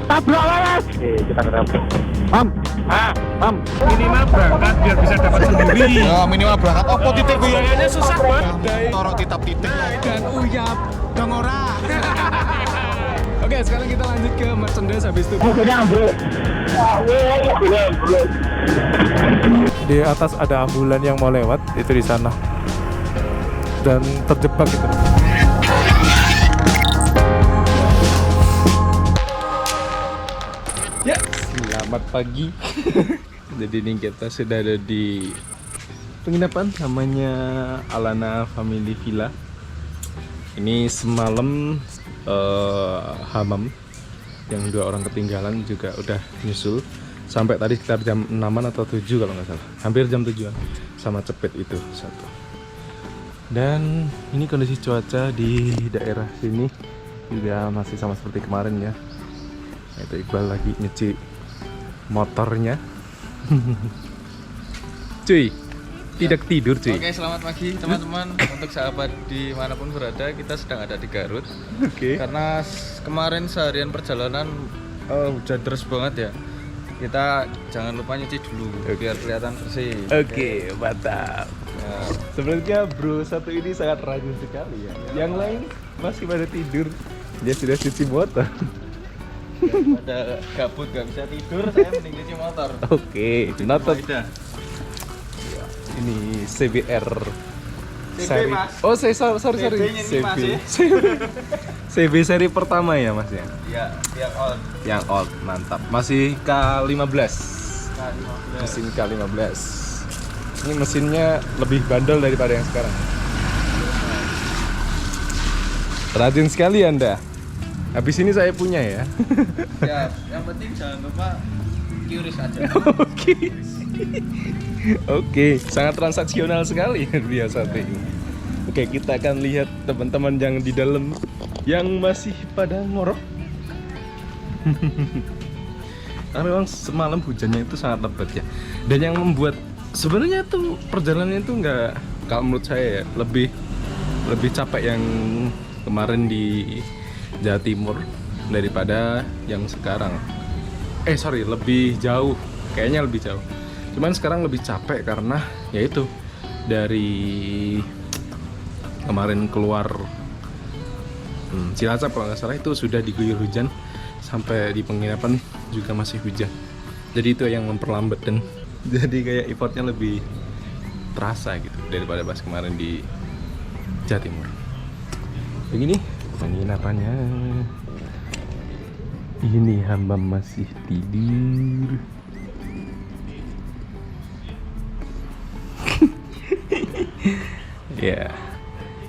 Tabrak laras. Kita ketabrak. Mam. Mam. Minimal berangkat biar bisa dapat sendiri. Ya minimal berangkat. Opo titik Biayanya susah banget. Torok titap titik. Dan uyap dong ora. Oke, sekarang kita lanjut ke merchandise habis itu. Di atas ada ambulan yang mau lewat, itu di sana. Dan terjebak itu. Ya, selamat pagi. Jadi ini kita sudah ada di penginapan namanya Alana Family Villa. Ini semalam Hamam yang 2 orang ketinggalan juga udah nyusul sampai tadi sekitar jam 6-an atau 7 kalau nggak salah, hampir jam 7-an sama Cepet itu satu. Dan ini kondisi cuaca di daerah sini juga masih sama seperti kemarin ya. Itu Iqbal lagi nyuci motornya. Cuy, tidak tidur cuy. Oke, selamat pagi teman-teman. Untuk sahabat dimanapun berada, kita sedang ada di Garut. Oke. Karena kemarin seharian perjalanan hujan deras banget ya. Kita jangan lupa nyuci dulu biar kelihatan bersih. Oke, mantap. Ya. Sebenarnya bro satu ini sangat rajin sekali ya. Yang lain masih pada tidur. Dia sudah cuci motor. Pada gabut gak bisa tidur, saya mending cuci motor. Oke, noted. Faedah. Ini CBR CB, seri. Mas. Oh, sorry. CB-nya nih, Mas, ya. CB seri pertama ya, Mas ya. Ya, yang old. Yang old, mantap. Masih K15. K15. Mesin K15. Ini mesinnya lebih bandel daripada yang sekarang. Rajin sekali Anda. Habis ini saya punya ya. Ya, yang penting jangan lupa QRIS aja. Oke. Oke, sangat transaksional sekali dia saat ini. Oke, kita akan lihat teman-teman yang di dalam yang masih pada ngorok. Karena memang semalam hujannya itu sangat lebat ya. Dan yang membuat sebenarnya tuh perjalanan itu nggak, kalau menurut saya ya, lebih capek yang kemarin di Jawa Timur daripada yang sekarang. Lebih jauh. Kayaknya lebih jauh. Cuman sekarang lebih capek karena yaitu dari kemarin keluar Cilacap kalau nggak salah itu sudah diguyur hujan, sampai di penginapan juga masih hujan. Jadi itu yang memperlambat dan jadi kayak effortnya lebih terasa gitu daripada pas kemarin di Jawa Timur. Begini penginapannya. Ini hamba masih tidur. Ya,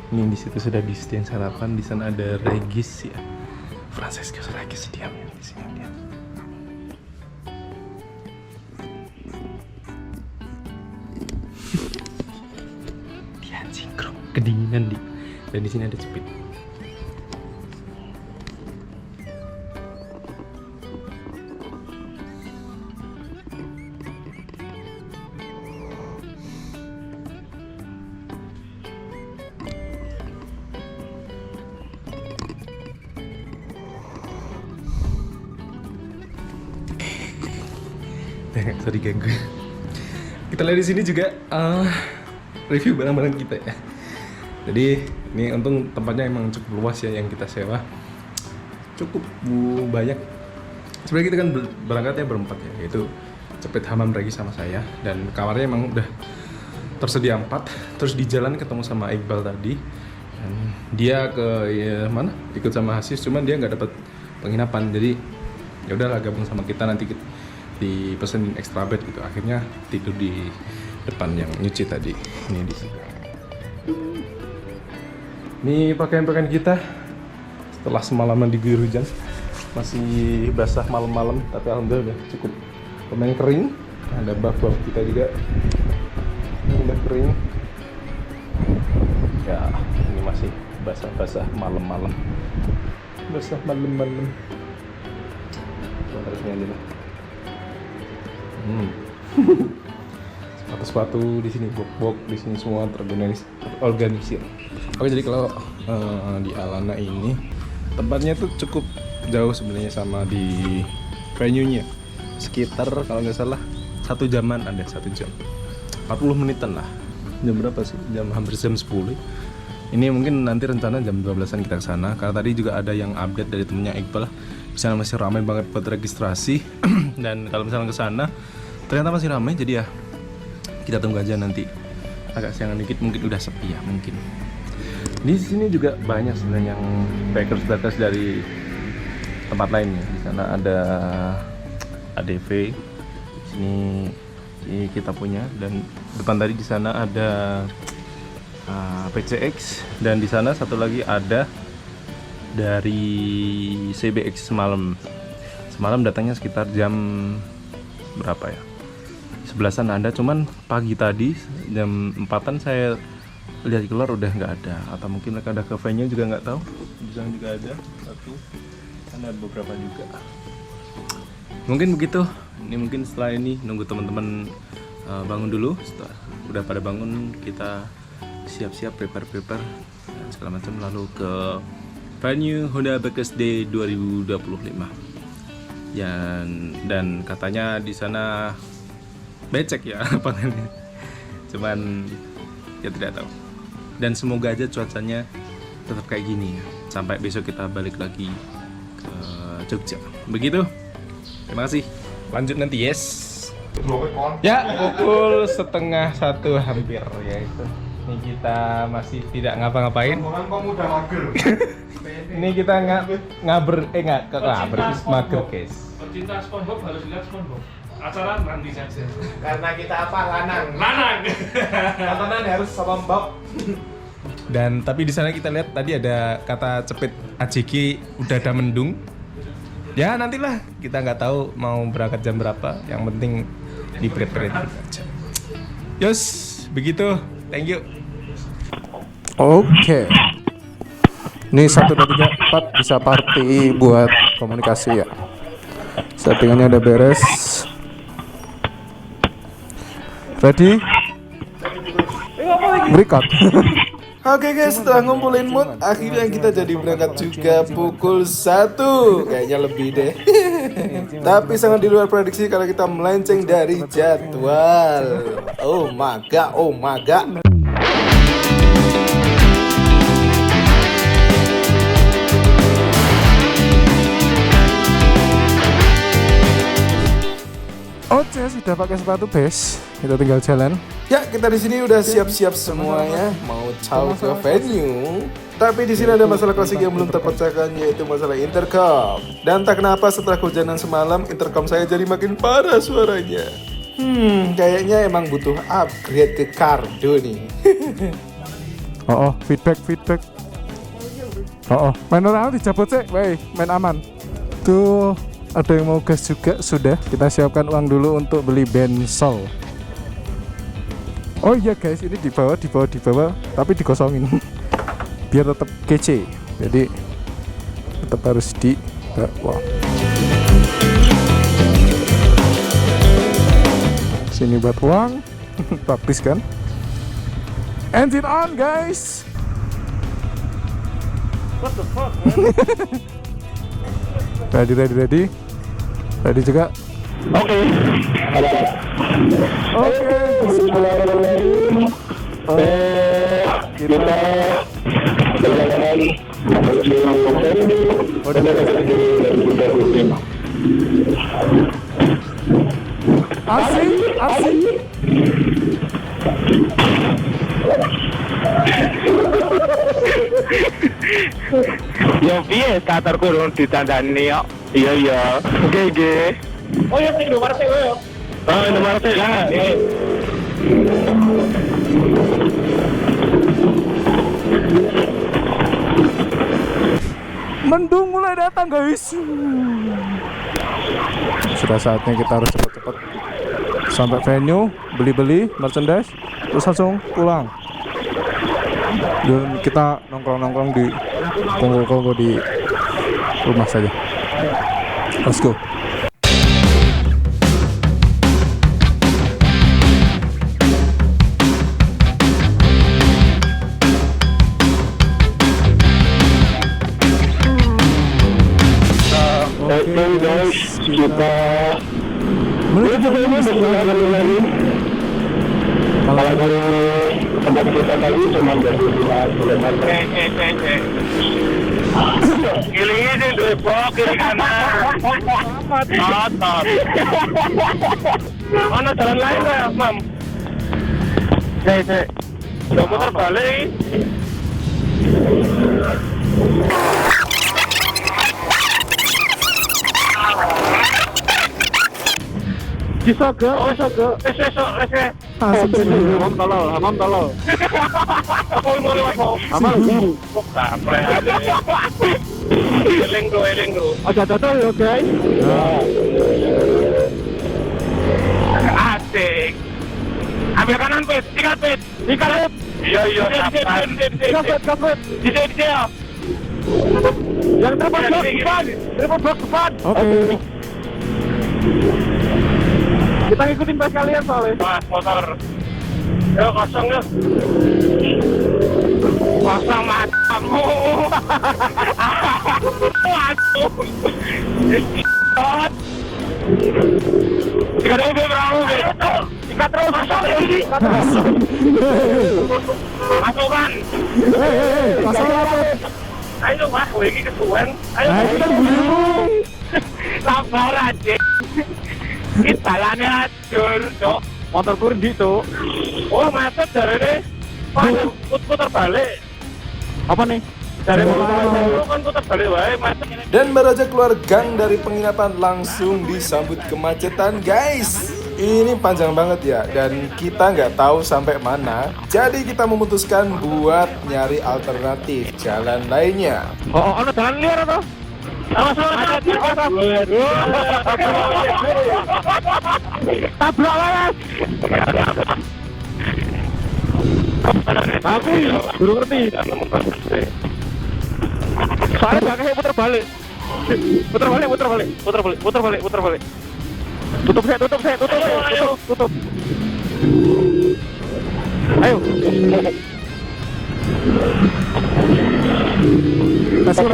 ini di situ sudah disediakan sarapan. Di sana ada Regis ya, Francesco Regis diam ya di sini dia. Dia sinkron, kedinginan di. Dan di sini ada Cepit. Sorry ganggu. Kita lihat di sini juga review barang-barang kita ya. Jadi ini untung tempatnya emang cukup luas ya yang kita sewa. Cukup banyak. Sebenarnya kita kan berangkatnya berempat ya, yaitu Cepet, Hamam, Regi sama saya. Dan kamarnya emang udah tersedia 4. Terus di jalan ketemu sama Iqbal tadi. Dan dia mana? Ikut sama Hasis, cuman dia nggak dapat penginapan. Jadi ya udahlah gabung sama kita, nanti dipesenin extra bed gitu. Akhirnya tidur di depan yang nyuci tadi. Ini di sini. Ini pakaian-pakaian kita setelah semalaman diguyur hujan, masih basah malam-malam, tapi alhamdulillah udah cukup lumayan kering. Ada buff-buff kita juga, ini udah kering ya. Ini masih basah-basah malam-malam, basah malam-malam. Harusnya aja lah. Sepatu-sepatu di sini, box di sini semua terorganisir. Oke, jadi kalau di Alana ini tempatnya tuh cukup jauh sebenarnya sama di venue-nya. Sekitar kalau nggak salah 1 jaman ada, 1 jam 40 menitan lah. Jam berapa sih? Hampir jam 10. Ini mungkin nanti rencana jam 12-an kita kesana. Karena tadi juga ada yang update dari temennya Iqbal, di sana masih ramai banget buat registrasi. Dan kalau misalnya kesana ternyata masih ramai, jadi ya kita tunggu aja nanti. Agak siangan dikit mungkin udah sepi ya mungkin. Di sini juga banyak sebenarnya yang bikers dari tempat lainnya. Di sana ada ADV, di sini kita punya, dan depan tadi di sana ada PCX, dan di sana satu lagi ada dari CBX semalam. Semalam datangnya sekitar jam berapa ya? 11-an ada, cuman pagi tadi jam 4-an saya lihat keluar udah nggak ada, atau mungkin mereka ada ke venue juga nggak tahu. Di sana juga ada satu, ada beberapa juga. Mungkin begitu. Ini mungkin setelah ini nunggu teman-teman bangun dulu. Setelah udah pada bangun, kita siap-siap prepare dan segala macam, lalu ke venue Honda Bikers Day 2025. Dan katanya di sana becek ya lapangannya. Cuman ya tidak tahu. Dan semoga aja cuacanya tetap kayak gini ya, sampai besok kita balik lagi ke Jogja. Begitu. Terima kasih. Lanjut nanti, yes. Ya, pukul 12:30 hampir ya itu. Ini kita masih tidak ngapa-ngapain. Ini kita ngaber mager, guys. Pecinta SpongeBob harus lihat SpongeBob. Acara nanti saja. Karena kita apa? Lanang. Tontonan harus SpongeBob. Dan tapi di sana kita lihat tadi ada kata cepet AJG udah ada mendung. Ya nantilah, kita nggak tahu mau berangkat jam berapa. Yang penting di prepare aja. Yos, begitu. Thank you. Oke. Ini 1, 2, 3, 4 bisa party buat komunikasi ya. Settingannya udah beres. Ready? Record. Oke guys, setelah ngumpulin mood, akhirnya kita jadi berangkat juga pukul 1. Kayaknya lebih deh. Tapi sangat di luar prediksi kalau kita melenceng dari jadwal. Oh my god. Oke, sudah pakai sepatu base. Kita tinggal jalan. Ya, kita di sini udah siap-siap semuanya mau caw ke venue. Tapi di sini ada masalah klasik yang belum terpecahkan, yaitu masalah intercom. Dan tak kenapa setelah kehujanan semalam, intercom saya jadi makin parah suaranya. Kayaknya emang butuh upgrade ke Cardo nih. Feedback. Main orang dicabut sih, main aman. Tuh. Ada yang mau gas juga, sudah kita siapkan uang dulu untuk beli bensol. Oh iya guys, ini dibawa, tapi dikosongin biar tetap kece. Jadi tetap harus dibawa. Sini buat uang, praktis kan? Engine on guys. What the fuck, man? Ready juga. Oke. Kita berjalan asik. Ya piye starter kurang ditandani yo. Iya. Oke. Oh ya sing nomor 1 yo. Oh, nomor 1 lah. Mendung mulai datang guys. Sudah saatnya kita harus cepat-cepat sampai venue, beli merchandise, terus langsung pulang. Dan kita nongkrong di kongko di rumah saja. Let's go. Oke guys, kita menuju ke lagi. kalau dari tempat kita tadi cuma 25 km. Kilingnya di Depok, kiri kanan. Otot. Mana jalan lain ya, Mam? Cek. Udah muter balik. Bisa ke? Oh, bisa ke? Esok. Hamam tolol. Aku mau lewat mau. Hamam guru. Kok kampret. Eling bro. Aja total ya, guys. Asik. Ambil kanan, Pit. Ikat, Pit. Iya, kapet. Di ya. Yang terbang depan. Oke. Kita ngikutin pas kalian soalnya. Pas motor. Yo kosong ya. Kosong matamu. Waduh. Tiga dulu berapa? Ikat terus. Masukkan. Pasal apa? Ayo Mas, ini kesuwen. Ayo kita dulu. Sabar aja. Kita jalannya hancur, Cok. Motor kurang gitu. Oh, macet dari ini. Putar balik. Apa nih? Dari motor kan putar balik, wae macet. Dan beranjak keluar gang dari penginapan langsung disambut kemacetan, guys. Ini panjang banget ya, dan kita nggak tahu sampai mana. Jadi kita memutuskan buat nyari alternatif jalan lainnya. Oh, ada jalan liar atau? Tabrak mas. Aku belum ngerti. Soalnya belakangnya putar balik. Putar balik. Tutup saya. Ayo. Let's go.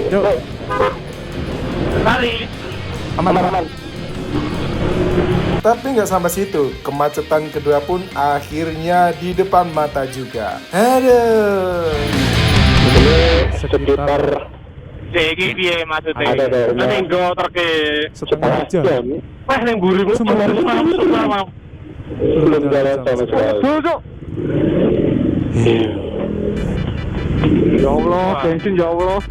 Yuk. Lari. Aman. Tapi nggak sampai situ, kemacetan kedua pun akhirnya di depan mata juga. Aduh. Sekitar Segi piye maksudnya? Ada yang go terke setengah jam. Wah, yang buri belum jalan sama sekali. Ya Allah, bensin ya Allah.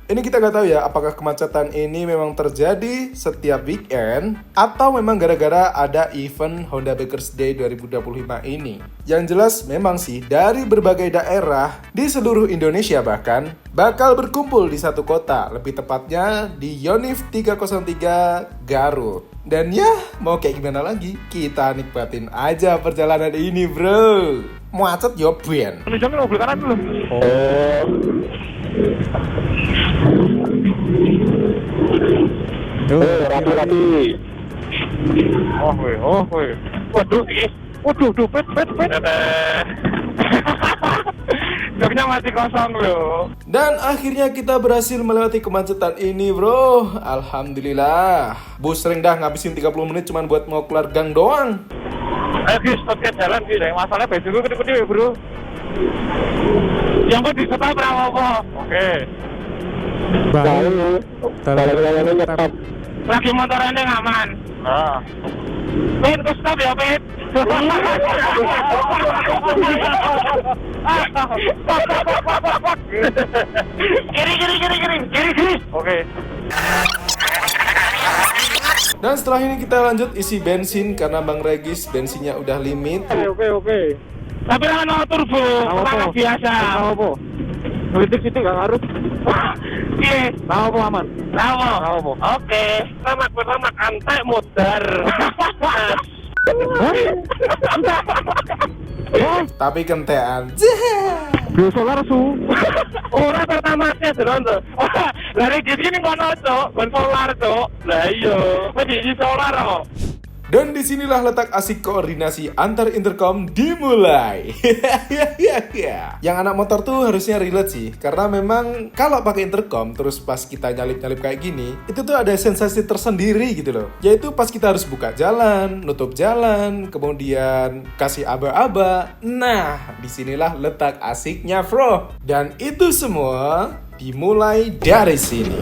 Ini kita nggak tahu ya, apakah kemacetan ini memang terjadi setiap weekend atau memang gara-gara ada event Honda Bakers Day 2025 ini. Yang jelas memang sih dari berbagai daerah di seluruh Indonesia bahkan bakal berkumpul di satu kota, lebih tepatnya di Yonif 303 Garut. Dan ya, mau kayak gimana lagi, kita nikmatin aja perjalanan ini, bro. Macet yo ben. Penunjuknya mobil kanan belum? Rapi. Oh, weh. Waduh, pet. Joknya masih kosong loh. Dan akhirnya kita berhasil melewati kemacetan ini, bro. Alhamdulillah. Bus sering dah ngabisin 30 menit cuman buat mau keluar gang doang. Ayo guys, podcast jalan guys. Masalahnya bensin gue gede-gede ya, bro. Yang gue disetel berapa? Oke. Jalan nyetop. Lagi motorannya aman. Pit, kau stop ya, Pit. Kiri. Oke. Dan setelah ini kita lanjut isi bensin karena Bang Regis bensinnya udah limit. Oke. Tapi jangan mau turbo, pertama biasa. Apa? Politik situ gak ngaruh. Iya. Apa aman? Apa? Oke. Pertama kantek modar. Tapi kentean. Biasa larsu. Orang pertama sih tuh. Dari di sini kono cok, solar cok. Lah iya, di solar kok. Dan disinilah letak asik koordinasi antar intercom dimulai. Yang anak motor tuh harusnya relate sih, karena memang kalau pakai intercom terus pas kita nyalip-nyalip kayak gini, itu tuh ada sensasi tersendiri gitu loh. Yaitu pas kita harus buka jalan, nutup jalan, kemudian kasih aba-aba. Nah, disinilah letak asiknya, bro. Dan itu semua dimulai dari sini.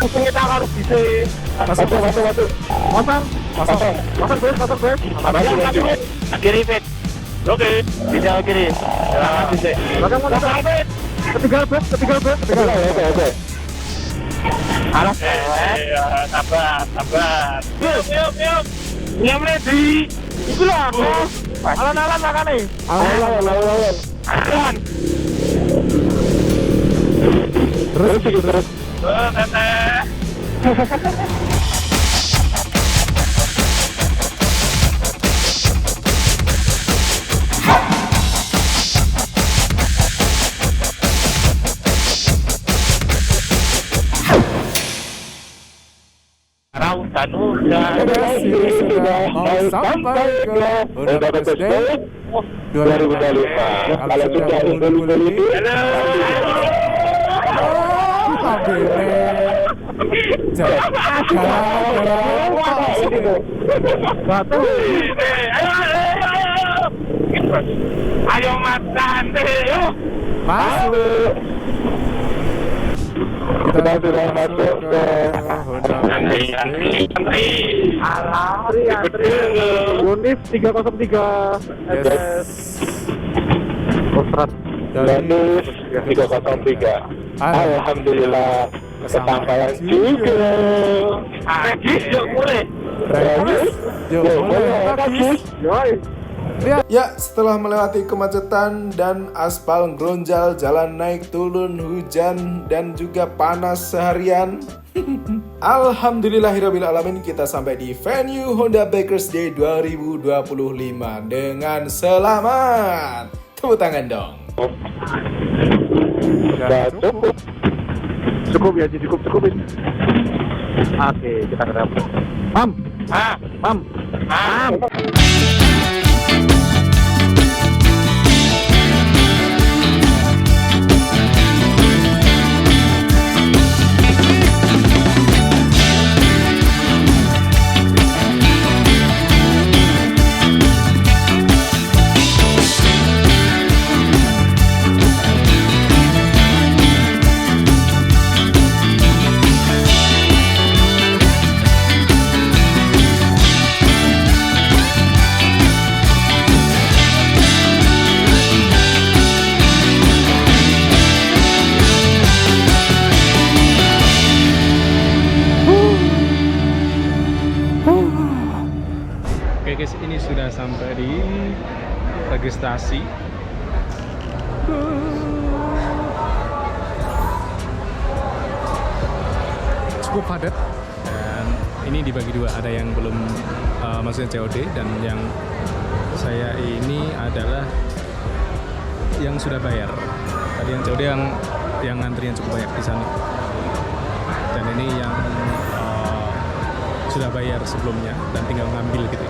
Kita harus bisa. Kiri fit. Oke, bisa kiri. Selamat bisa. Ketiga bet. Oke. Alas. Sabar. Yuk. Nyam ready. Iku lho aku. Alan makane. Alan. Terus. Rautan udah Mau sampai ke Honda Day 2025. Kalau sudah ulu-ulu ini, ayo Mas Dante, yuk masuk. Kita sudah masuk ke Honda antri. Unif 303 SS Kostrat Unif 303. Alhamdulillah kesampaian juga. Yuk mulai. Ya, setelah melewati kemacetan dan aspal geronjal, jalan naik turun, hujan, dan juga panas seharian, alhamdulillahirabbil alamin kita sampai di venue Honda Bikers Day 2025 dengan selamat. Tepuk tangan dong. Cukup ya, cukupin. Oke, kita ke dapur. Pam. Oke guys, ini sudah sampai di registrasi. Cukup padat dan ini dibagi dua, ada yang belum maksudnya COD dan yang saya ini adalah yang sudah bayar. Tadi yang COD yang antrian cukup banyak di sana. Dan ini yang sudah bayar sebelumnya dan tinggal ngambil gitu.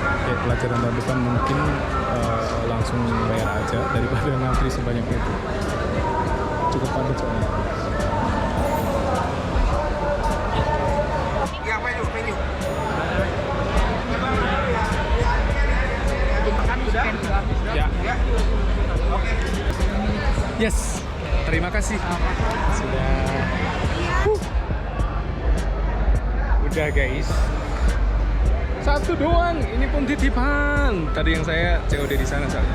Oke, pelajaran tahun depan mungkin langsung bayar aja daripada ngantri sebanyak itu. Cukup padat soalnya. Ya. Yes. Terima kasih sudah. Udah guys. Satu doang. Ini pun titipan. Tadi yang saya COD di sana soalnya.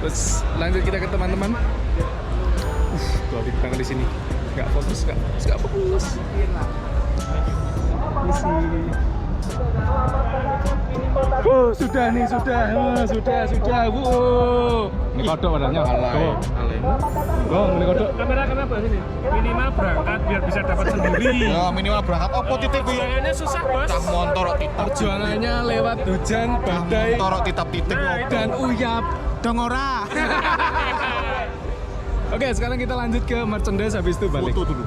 Terus lanjut kita ke teman-teman. Gua titip tangan di sini. Gak fokus. Misi. Sudah nih, sudah. Ini kodok padahal. Ini kodok. Kamera sini. Minimal berangkat biar bisa dapat sendiri. Ya minimal berangkat opo titik kuwi. Perjuangannya susah, Bos. Cah montor titik. Perjuangannya lewat hujan, badai, Torok titik dan uyap. dong ora. Oke, sekarang kita lanjut ke merchandise, habis itu balik. Foto dulu.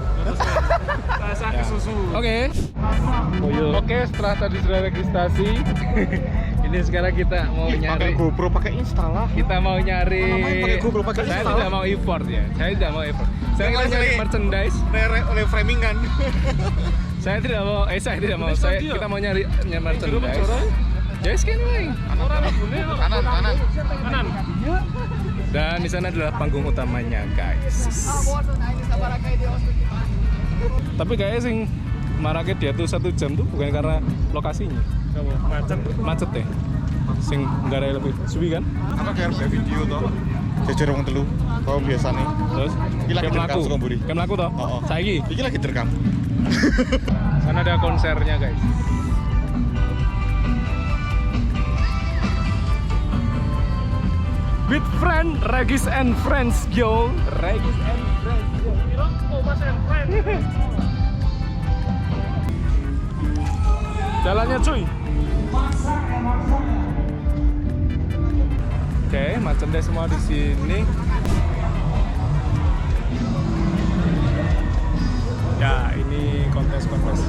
Rasa susu. Oke, setelah tadi sudah registrasi, ini sekarang kita mau Pakai nyari. GoPro, pakai Insta lah. Kita mau nyari. Ngapain pakai GoPro, pakai Saya Insta? tidak mau import ya. Saya tidak mau import. Saya Yang mau nyari lain- merchandise. Oleh framing kan. Saya tidak mau. Kita mau nyari merchandise. Yes, kan, Wei? Kanan. Dan di sana adalah panggung utamanya, guys. Tapi kayaknya sing marake dia tuh 1 jam tuh bukan karena lokasinya. Macet ya. Sing nggak ada lebih suwi kan? Apa kayak harus video toh? Jejer wong telu. Kau biasa nih. Terus Iki lagi direkam suka mburi. Kem laku toh? Oh. Saiki. Iki lagi direkam. Sana ada konsernya, guys. With friend, Regis and friends, yo. Regis and friends, yo. Jalannya cuy. Oke, merchandise semua di sini. Ya, ini kontes-kontes.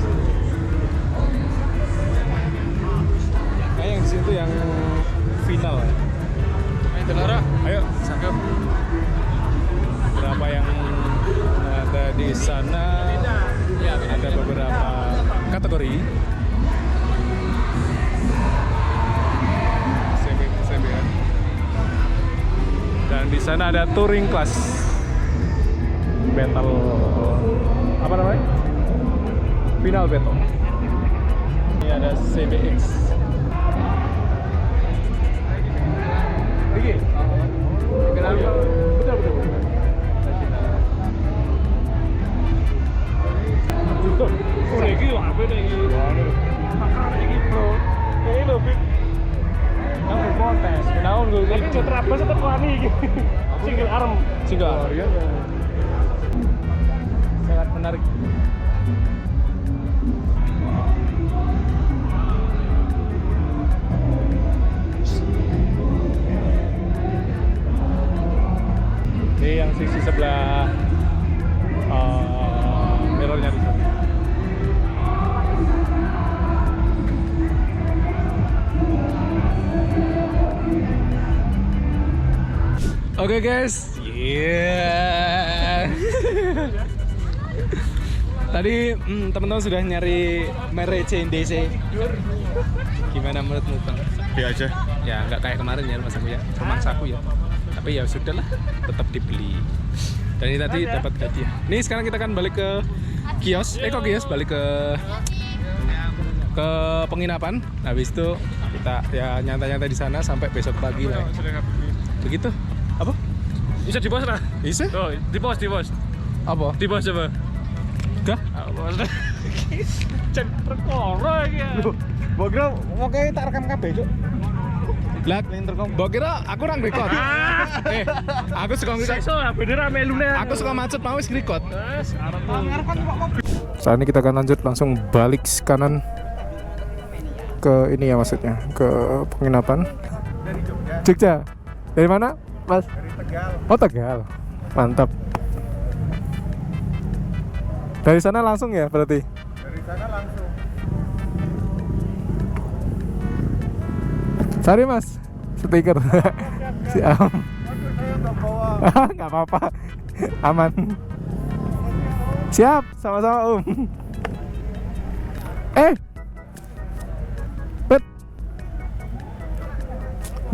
Kayak yang di situ yang final ya. Ayo Telora. Ayo, cakep. Berapa yang ada di sana? Ada beberapa kategori. CBN. Dan di sana ada touring class battle. Apa namanya? Final battle. Ini ada CBX. Iki. Kenapa? Betul. Oh, iki apa iki? Makane iki, Bro. Ini lho, Bit. Yang berkontes. Kenaun gue. Tapi nggak terabas atau kuani iki. Single arm. Single. Sangat menarik. Ini yang sisi sebelah mirrornya di sana. Oke guys, tadi teman-teman sudah nyari merchandise. Gimana menurutmu, Bang? Be aja. Ya nggak kayak kemarin ya romansaku ya. Tapi ya sudahlah, tetap dibeli. Dan ini tadi dapat hadiah. Nih sekarang kita akan balik ke kios. Kok kios? Balik ke penginapan. Habis itu kita ya nyantai-nyantai di sana sampai besok pagi lah. Begitu? Apa? Bisa di pos lah. Bisa? Oh, di pos. Apa? Di pos coba. Gak? Cek perkara iki. Mbok kira oke tak rekam kabeh, Cuk. Lah, mbok kira aku orang record. Aku suka record. Sekso bener melune. Aku suka macet mau wis record. Wes, arep tuh. Saat ini kita akan lanjut langsung balik kanan ke ini ya, maksudnya ke penginapan. Jogja. Dari mana, Mas? Dari Tegal. Oh, Tegal. Mantap. Dari sana langsung ya berarti? Dari sana langsung. Cari Mas, stiker. Siap. Saya enggak bawa. Nggak apa-apa, aman. Siap, sama-sama Om. Bet.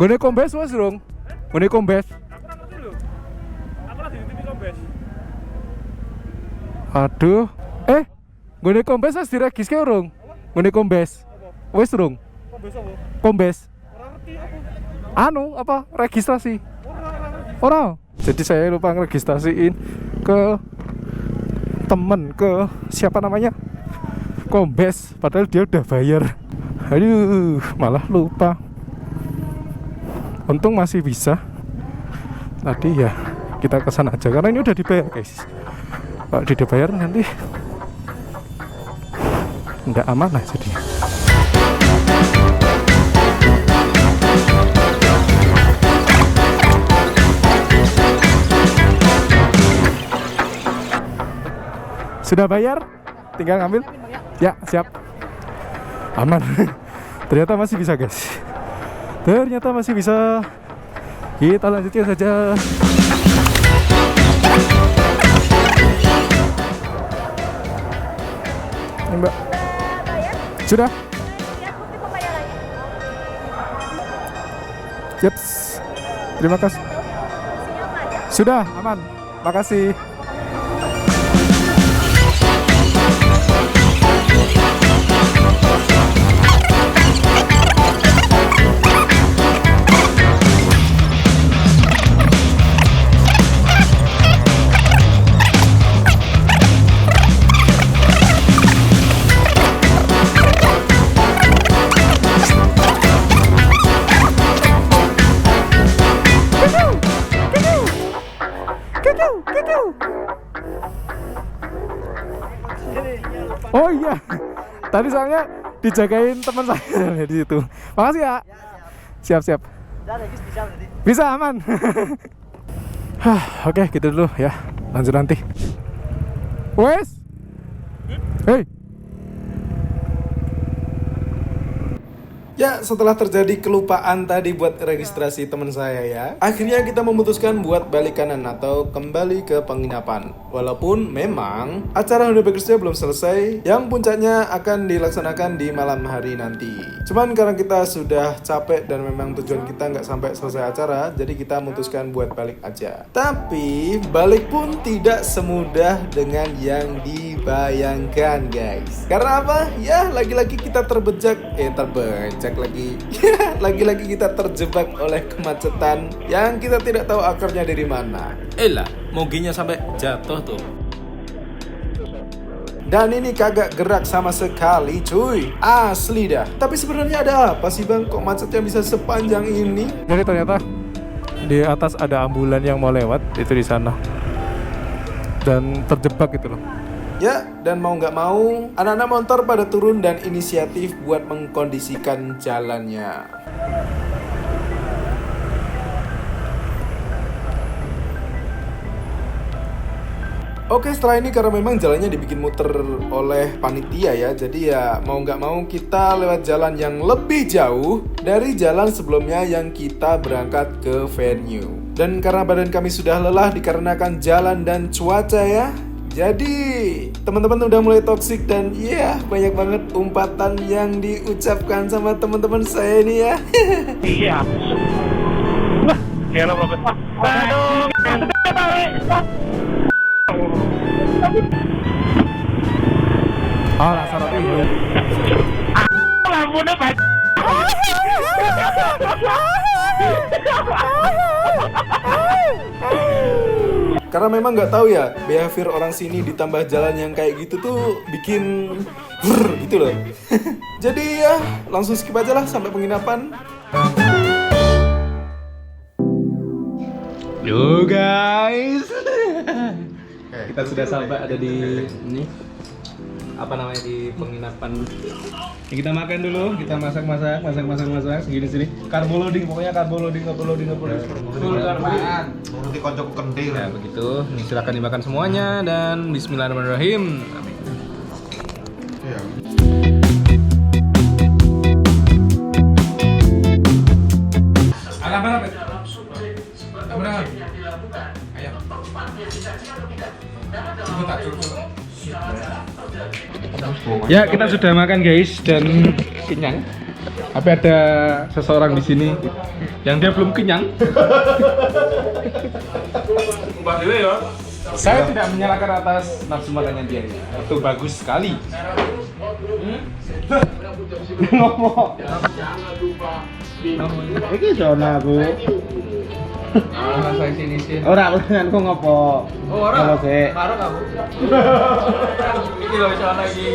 Gone kombes wes dong. Gone kombes. Aku ora ngerti lho. Aku lagi di TV kombes. Aduh. Gone kombes wes diregiske urung? Gone kombes. Wes urung? Kombes apa? Kombes. Ora ngerti aku. Anu apa? Registrasi. Ora. Ora. Jadi saya lupa ngeregistrasiin ke temen, ke siapa namanya, Kombes, padahal dia udah bayar. Aduh, malah lupa. Untung masih bisa. Tadi ya kita kesana aja karena ini udah dibayar guys. Kalau tidak bayar nanti nggak amanah jadi. Sudah bayar? Tinggal ngambil? Ya, siap. Aman. Ternyata masih bisa guys. Ternyata masih bisa. Kita lanjutkan saja. Ini Mbak. Sudah? Yaps. Terima kasih. Sudah, aman. Makasih. Oh iya, tadi soalnya dijagain teman saya di situ. Makasih ya. Siap. Bisa aman. Oke, gitu dulu ya. Lanjut nanti. Wes. Hey. Ya, setelah terjadi kelupaan tadi buat registrasi teman saya ya, akhirnya kita memutuskan buat balik kanan atau kembali ke penginapan. Walaupun memang acara Honda Bakersnya belum selesai, yang puncaknya akan dilaksanakan di malam hari nanti. Cuman karena kita sudah capek dan memang tujuan kita nggak sampai selesai acara, jadi kita memutuskan buat balik aja. Tapi balik pun tidak semudah dengan yang dibayangkan guys. Karena apa? Ya lagi-lagi kita terbejak lagi. Lagi-lagi kita terjebak oleh kemacetan yang kita tidak tahu akarnya dari mana. Elah, moginya sampai jatuh tuh. Dan ini kagak gerak sama sekali cuy. Asli dah. Tapi sebenarnya ada apa sih bang? Kok macetnya bisa sepanjang ini? Jadi ternyata di atas ada ambulan yang mau lewat. Itu di sana. Dan terjebak gitu loh. Ya, dan mau nggak mau, anak-anak motor pada turun dan inisiatif buat mengkondisikan jalannya. Oke, setelah ini karena memang jalannya dibikin muter oleh panitia ya, jadi ya mau nggak mau kita lewat jalan yang lebih jauh dari jalan sebelumnya yang kita berangkat ke venue. Dan karena badan kami sudah lelah dikarenakan jalan dan cuaca ya, jadi teman-teman udah mulai toksik dan banyak banget umpatan yang diucapkan sama teman-teman saya ini ya. Iya. Wah, kira berapa? Aduh. Oh, rasa roti. Lampunya Pak. Karena memang nggak tahu ya, behavior orang sini ditambah jalan yang kayak gitu tuh bikin gitu loh. Jadi ya langsung skip aja lah sampai penginapan. Yo guys, kita sudah sampai ada di ini apa namanya di penginapan. Ya, kita makan dulu, kita masak segini sini. Carbo loading pokoknya carbo loading. Nuruti koncoku kendil. Ya begitu. Nih silakan dimakan semuanya dan bismillahirrahmanirrahim. Iya. Berapa? Ayo. Ya kita sudah makan guys dan kenyang. Tapi ada seseorang di sini yang dia belum kenyang. Saya tidak menyalahkan atas nafsu makannya dia. Itu bagus sekali. Ngomong. Iki zona aku. Saya sini. Ora ulanganku ngopo? Oh, ora. Kalau sik. Karo kamu. Iki lho zona iki.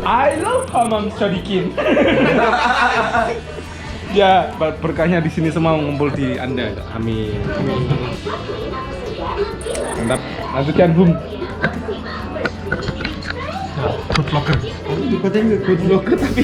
I love Hamam Sodikin. Ya, berkahnya di sini semua ngumpul di Anda. Amin. Mantap. Lanjutkan, Bung. Food vlogger. Food vlogger tapi